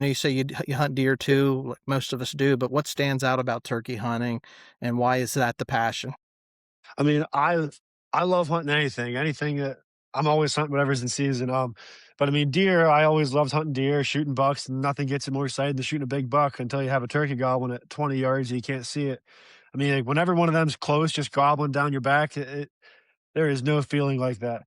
Now you say you hunt deer too, like most of us do, but what stands out about turkey hunting, and why is that the passion? I mean, I love hunting anything that I'm always hunting whatever's in season. But I mean, deer, I always loved hunting deer, shooting bucks, and nothing gets you more excited than shooting a big buck until you have a turkey gobbling at 20 yards and you can't see it. I mean, like, whenever one of them's close, just gobbling down your back, there is no feeling like that.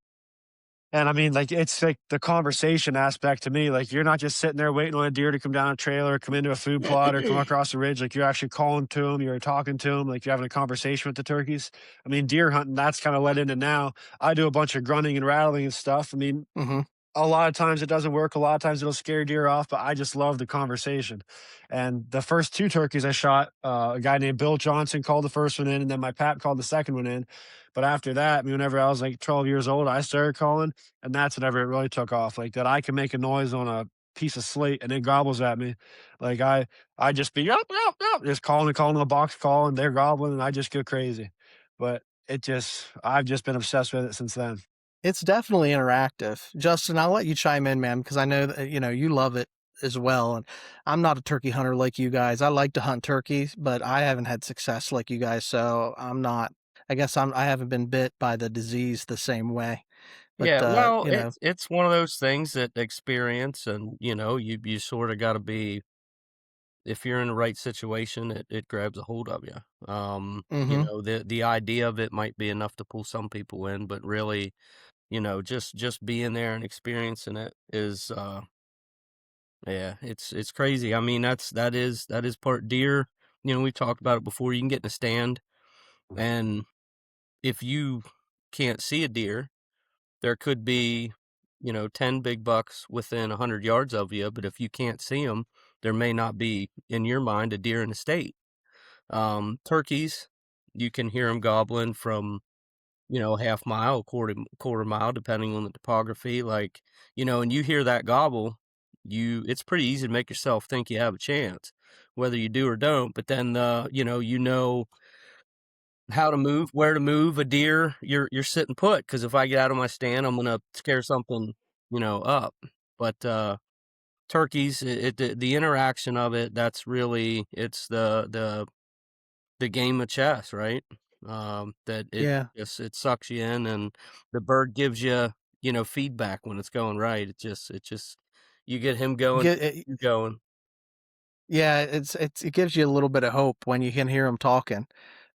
And I mean, like, it's like the conversation aspect to me. Like, you're not just sitting there waiting on a deer to come down a trail or come into a food plot or come across a ridge. Like, you're actually calling to them, you're talking to them, like, you're having a conversation with the turkeys. I mean, deer hunting, that's kind of led into now. I do a bunch of grunting and rattling and stuff. I mean, Mhm. a lot of times it doesn't work. A lot of times it'll scare deer off, but I just love the conversation. And the first two turkeys I shot, a guy named Bill Johnson called the first one in, and then my pap called the second one in. But after that, I mean, whenever I was like 12 years old, I started calling, and that's whenever it really took off. Like that, I can make a noise on a piece of slate, and it gobbles at me. Like I just be yup, yup, yup, just calling and calling the box call, and they're gobbling, and I just go crazy. But I've just been obsessed with it since then. It's definitely interactive. Justin, I'll let you chime in, man, because I know that, you love it as well, and I'm not a turkey hunter like you guys. I like to hunt turkeys, but I haven't had success like you guys, so I haven't been bit by the disease the same way. But, Yeah, well, it's one of those things that experience and, you sorta gotta be if you're in the right situation, it grabs a hold of you. mhm, The idea of it might be enough to pull some people in, but really, just being there and experiencing it is, yeah, it's crazy. I mean, that is part deer, we've talked about it before, you can get in a stand, and if you can't see a deer, there could be, 10 big bucks within 100 yards of you, but if you can't see them, there may not be, in your mind, a deer in the state. Turkeys, you can hear them gobbling from, half mile, quarter mile, depending on the topography, like, and you hear that gobble, it's pretty easy to make yourself think you have a chance, whether you do or don't, but then, you know how to move, where to move a deer, you're sitting put. Because if I get out of my stand, I'm gonna scare something, up. But, turkeys, the interaction of it, that's really it's the game of chess, right? That yeah. it sucks you in, and the bird gives you, feedback when it's going right. It just you get him going, Get it you going. Yeah, it gives you a little bit of hope when you can hear them talking.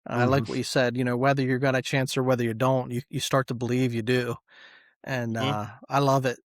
I Mhm. like what you said, whether you're gonna chance or whether you don't, you start to believe you do, and, Mhm. I love it.